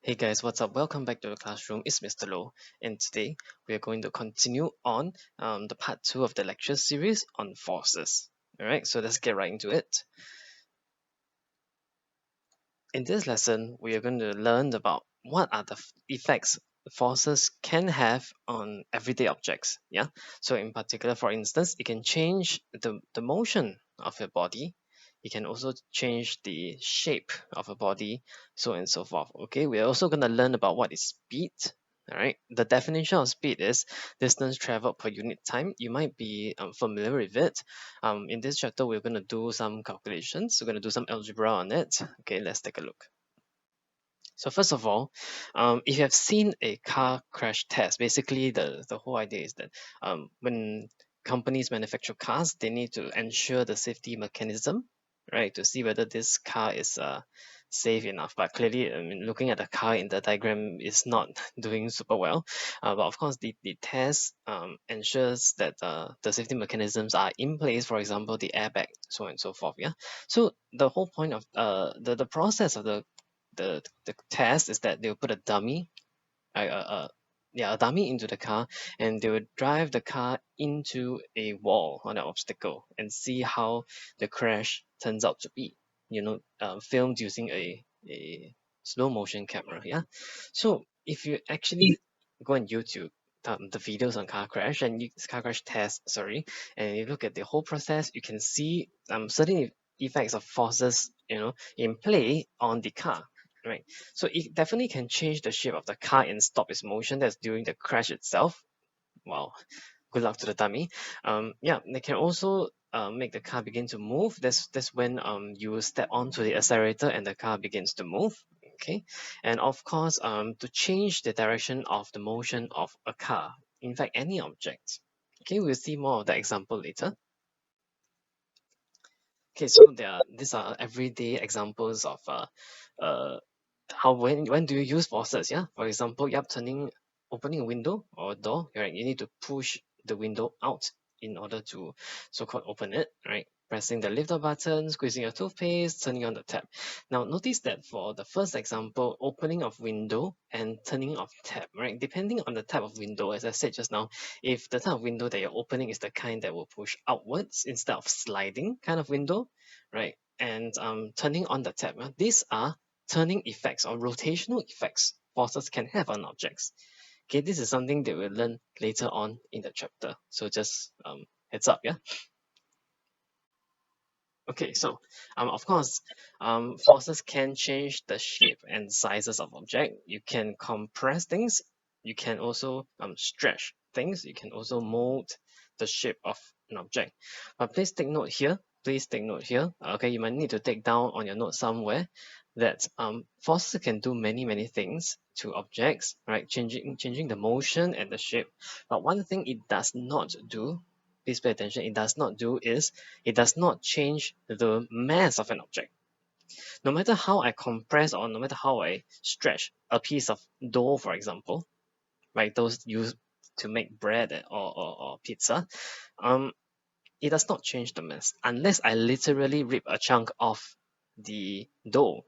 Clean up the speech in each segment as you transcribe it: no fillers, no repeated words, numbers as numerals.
Hey guys, what's up? Welcome back to the classroom. It's Mr. Low, and today we are going to continue on the part 2 of the lecture series on forces. Alright, so let's get right into it. In this lesson, we are going to learn about what are the effects forces can have on everyday objects. Yeah, so in particular, for instance, it can change the motion of your body. It can also change the shape of a body, so on and so forth. Okay, we're also going to learn about what is speed. All right, the definition of speed is distance traveled per unit time. You might be familiar with it. In this chapter, we're going to do some calculations. We're going to do some algebra on it. Okay, let's take a look. So first of all, if you have seen a car crash test, basically the whole idea is that when companies manufacture cars, they need to ensure the safety mechanism, right, to see whether this car is safe enough. But clearly, I mean, looking at the car in the diagram is not doing super well. But of course, the test ensures that the safety mechanisms are in place. For example, the airbag, so on and so forth. Yeah. So the whole point of the process of the test is that they'll put a dummy, a dummy into the car, and they would drive the car into a wall on an obstacle and see how the crash turns out to be. Filmed using a slow motion camera. Yeah, so if you actually go on YouTube. The videos on car crash and car crash test, sorry, and you look at the whole process, you can see certain effects of forces, in play on the car, right? So it definitely can change the shape of the car and stop its motion. That's during the crash itself. Wow, good luck to the dummy. Yeah, they can also make the car begin to move. That's when you will step onto the accelerator and the car begins to move. Okay, and of course, to change the direction of the motion of a car, in fact, any object. Okay, we'll see more of that example later. Okay, so these are everyday examples of uh, how when do you use forces? Yeah, for example, yep, opening a window or a door, right? You need to push the window out in order to so-called open it, right? Pressing the lift up button, squeezing your toothpaste, turning on the tap. Now notice that for the first example, opening of window and turning of tap, right? Depending on the type of window, as I said just now, if the type of window that you're opening is the kind that will push outwards instead of sliding kind of window, right? And turning on the tap, these are turning effects or rotational effects forces can have on objects. Okay, this is something that we'll learn later on in the chapter. So just heads up, yeah. Okay, so of course, forces can change the shape and sizes of object. You can compress things. You can also stretch things. You can also mold the shape of an object. But please take note here. Please take note here. Okay, you might need to take down on your note somewhere that forces can do many things to objects, right? Changing the motion and the shape. But one thing it does not do, please pay attention, it does not do is it does not change the mass of an object. No matter how I compress or no matter how I stretch a piece of dough, for example, right, those used to make bread or pizza, um, it does not change the mass unless I literally rip a chunk off the dough,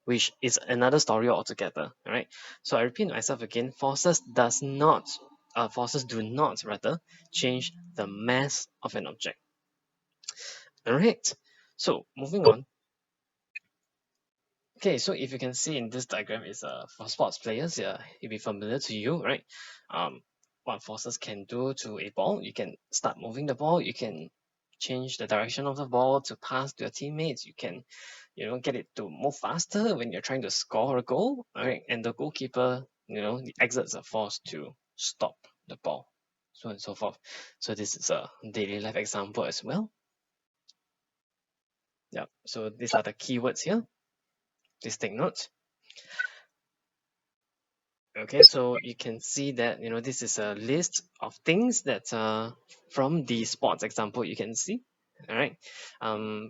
which is another story altogether. All right. So I repeat myself again: forces do not rather change the mass of an object. All right. So moving on. Okay, so if you can see in this diagram is for sports players, yeah, it'll be familiar to you, right? Um, what forces can do to a ball, you can start moving the ball, you can change the direction of the ball to pass to your teammates, you can, get it to move faster when you're trying to score a goal, all right? And the goalkeeper, exerts a force to stop the ball, so on and so forth. So this is a daily life example as well. Yeah, so these are the keywords here. Please take note. Okay, so you can see that, this is a list of things that from the sports example you can see. All right,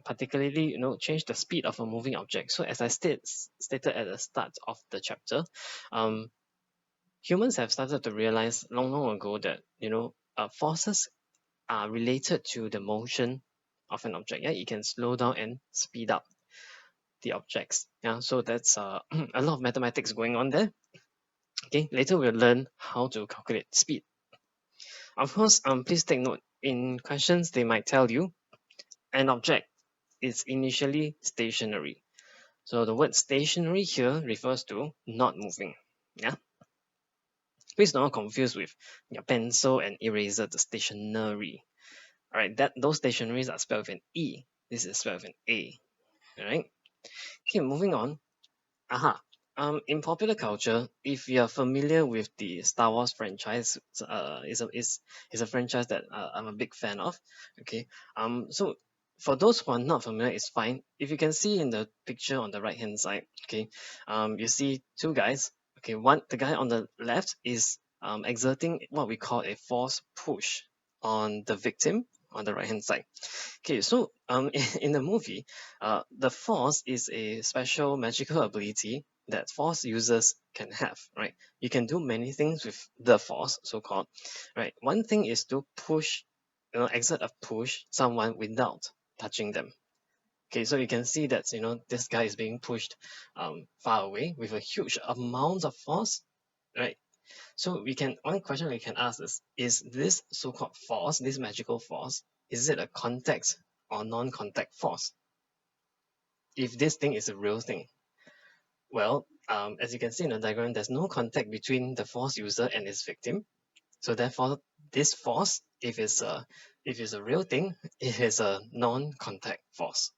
particularly, change the speed of a moving object. So as I stated at the start of the chapter, humans have started to realize long ago that, forces are related to the motion of an object. Yeah, it can slow down and speed up. the objects. Yeah, so that's a lot of mathematics going on there. Okay, later we'll learn how to calculate speed. Of course, please take note, in questions they might tell you an object is initially stationary. So the word stationary here refers to not moving. Yeah. Please don't confuse with your pencil and eraser, the stationary. All right, that those stationaries are spelled with an E. This is spelled with an A. All right. Okay, moving on. Aha. In popular culture, if you're familiar with the Star Wars franchise, is a franchise that I'm a big fan of. Okay. So for those who are not familiar, it's fine. If you can see in the picture on the right hand side, okay, you see two guys. Okay, the guy on the left is exerting what we call a force push on the victim on the right hand side. Okay, so in the movie, the Force is a special magical ability that Force users can have, right? You can do many things with the Force, so called, right? One thing is to push, exert a push someone without touching them. Okay, so you can see that this guy is being pushed far away with a huge amount of force, right? So one question we can ask is this so-called force, this magical force, is it a contact or non-contact force? If this thing is a real thing, well, as you can see in the diagram, there's no contact between the force user and its victim. So therefore, this force, if it's a real thing, it is a non-contact force.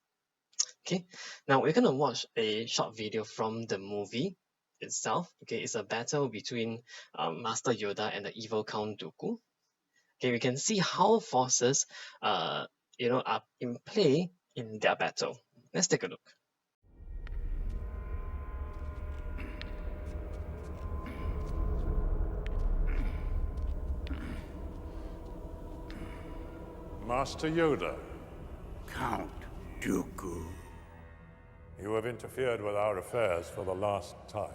Okay, now we're gonna watch a short video from the movie itself. Okay, it's a battle between Master Yoda and the evil Count Dooku. Okay, we can see how forces, are in play in their battle. Let's take a look. Master Yoda, Count Dooku. you have interfered with our affairs for the last time.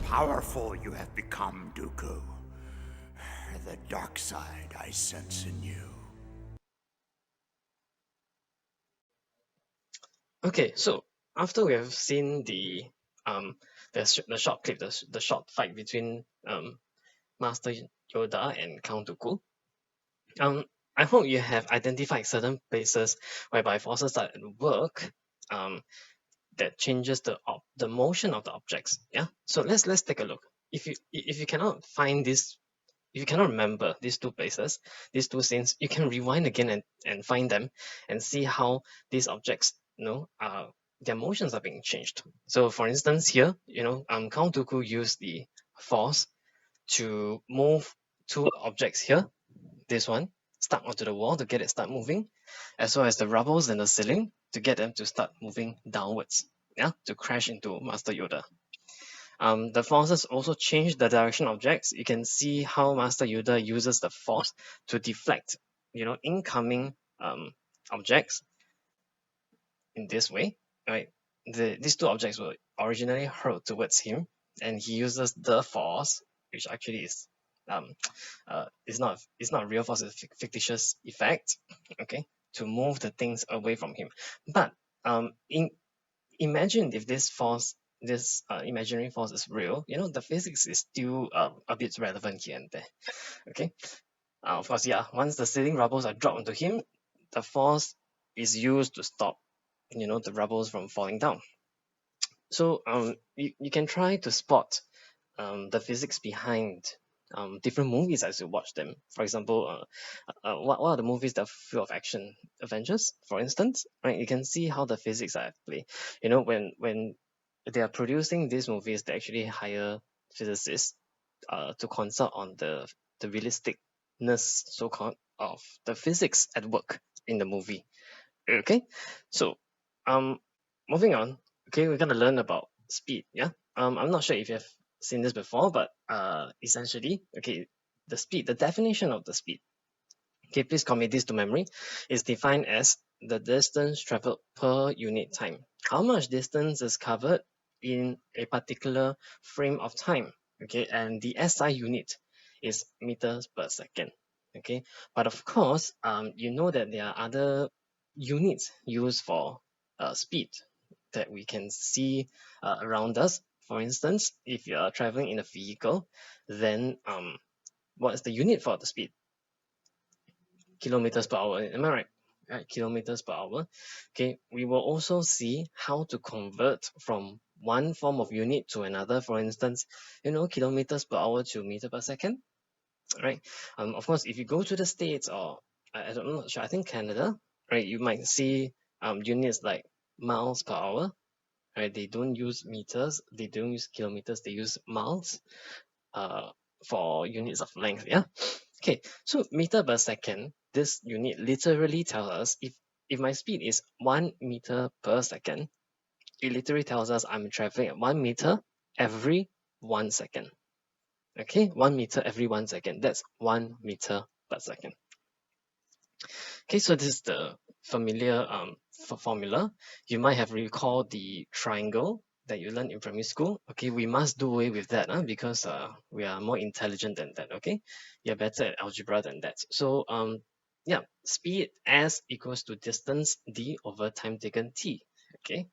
Powerful you have become, Dooku. The dark side I sense in you. Okay, so after we have seen the short clip, the short fight between Master Yoda and Count Dooku, um, I hope you have identified certain places whereby forces are at work, um, that changes the motion of the objects. Yeah. So let's take a look. If you cannot find this, if you cannot remember these two places, these two scenes, you can rewind again and find them and see how these objects, their motions are being changed. So for instance, here, Count Dooku used the force to move two objects here. This one stuck onto the wall to get it start moving, as well as the rubbles in the ceiling to get them to start moving downwards. Yeah, to crash into Master Yoda. The forces also change the direction of objects. You can see how Master Yoda uses the force to deflect, incoming objects in this way. Right? These two objects were originally hurled towards him, and he uses the force, which actually um, it's not real force, it's fictitious effect, okay, to move the things away from him. But imagine if this imaginary force is real, the physics is still a bit relevant here and there. Okay. Of course, yeah, once the ceiling rubbles are dropped onto him, the force is used to stop, the rubbles from falling down. So you can try to spot the physics behind different movies as you watch them. For example, what are the movies that are full of action? Avengers, for instance, right? You can see how the physics are at play. When they are producing these movies, they actually hire physicists to consult on the realisticness, so-called, of the physics at work in the movie. Okay, so um moving on. Okay, we're gonna learn about speed. Yeah. I'm not sure if you have seen this before, but essentially, okay, the definition of the speed. Okay, please commit this to memory. Is defined as the distance traveled per unit time. How much distance is covered in a particular frame of time? Okay, and the SI unit is meters per second. Okay, but of course, you know that there are other units used for speed that we can see around us. For instance, if you are traveling in a vehicle, then what is the unit for the speed? Kilometers per hour. Am I right? Right, kilometers per hour. Okay, we will also see how to convert from one form of unit to another. For instance, kilometers per hour to meter per second. Right. Of course, if you go to the States or I'm not sure, I think Canada, right, you might see units like miles per hour. Right, they don't use meters, they don't use kilometers, they use miles uh, for units of length. Yeah. Okay, so meter per second, this unit literally tells us if my speed is 1 meter per second, it literally tells us I'm traveling at 1 meter every 1 second. Okay, 1 meter every 1 second. That's 1 meter per second. Okay, so this is the familiar formula. You might have recalled the triangle that you learned in primary school. Okay, we must do away with that because we are more intelligent than that. Okay, you're better at algebra than that. So yeah, speed S equals to distance D over time taken T. Okay,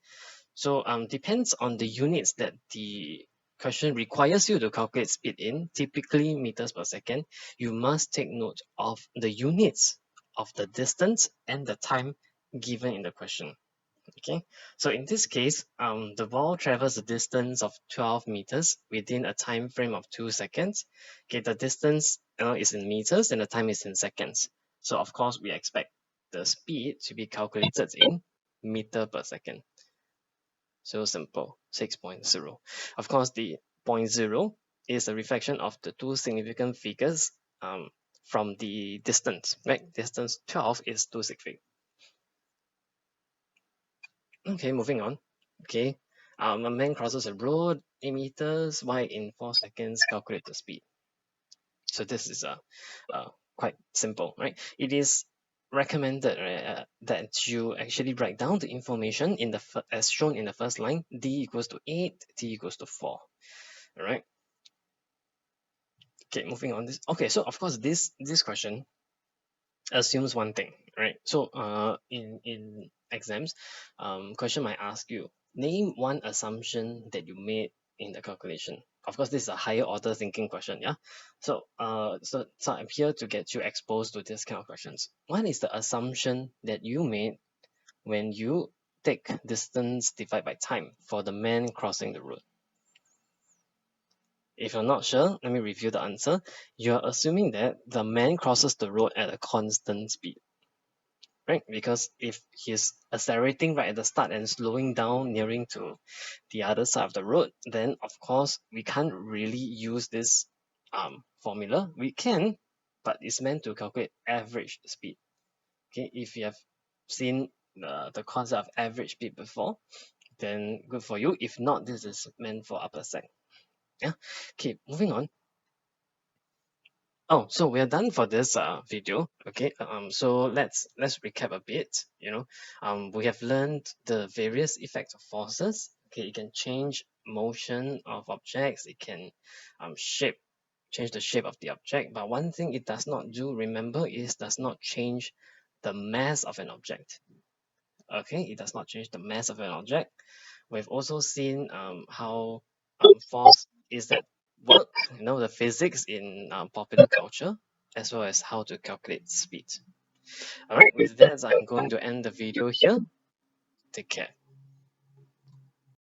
so depends on the units that the question requires you to calculate speed in, typically meters per second. You must take note of the units of the distance and the time given in the question. Okay, so in this case, the ball travels a distance of 12 meters within a time frame of 2 seconds. Okay, the distance is in meters and the time is in seconds. So of course, we expect the speed to be calculated in meter per second. So simple, 6.0. Of course, the 0.0 is a reflection of the two significant figures from the distance, right? Distance 12 is 2 sig fig. Okay, moving on. Okay, a man crosses a road 8 meters wide in 4 seconds, calculate the speed. So this is quite simple, right? It is recommended that you actually write down the information in the as shown in the first line. D equals to 8, T equals to 4. All right. Okay, moving on. This okay. So of course, this question assumes one thing, right? So in exams, question might ask you name one assumption that you made in the calculation. Of course, this is a higher order thinking question, yeah. So so I'm here to get you exposed to this kind of questions. What is the assumption that you made when you take distance divided by time for the man crossing the road? If you're not sure, let me review the answer. You're assuming that the man crosses the road at a constant speed, right? Because if he's accelerating right at the start and slowing down nearing to the other side of the road, then of course we can't really use this formula. We can, but it's meant to calculate average speed. Okay, if you have seen the concept of average speed before, then good for you. If not, this is meant for upper sec. Yeah. Okay, moving on. Oh, so we're done for this video. Okay, so let's recap a bit. We have learned the various effects of forces. Okay, it can change motion of objects. It can change the shape of the object. But one thing it does not do, remember, is does not change the mass of an object. Okay, it does not change the mass of an object. We've also seen how force is that work, the physics in popular culture, as well as how to calculate speed. All right, with that, I'm going to end the video here. Take care.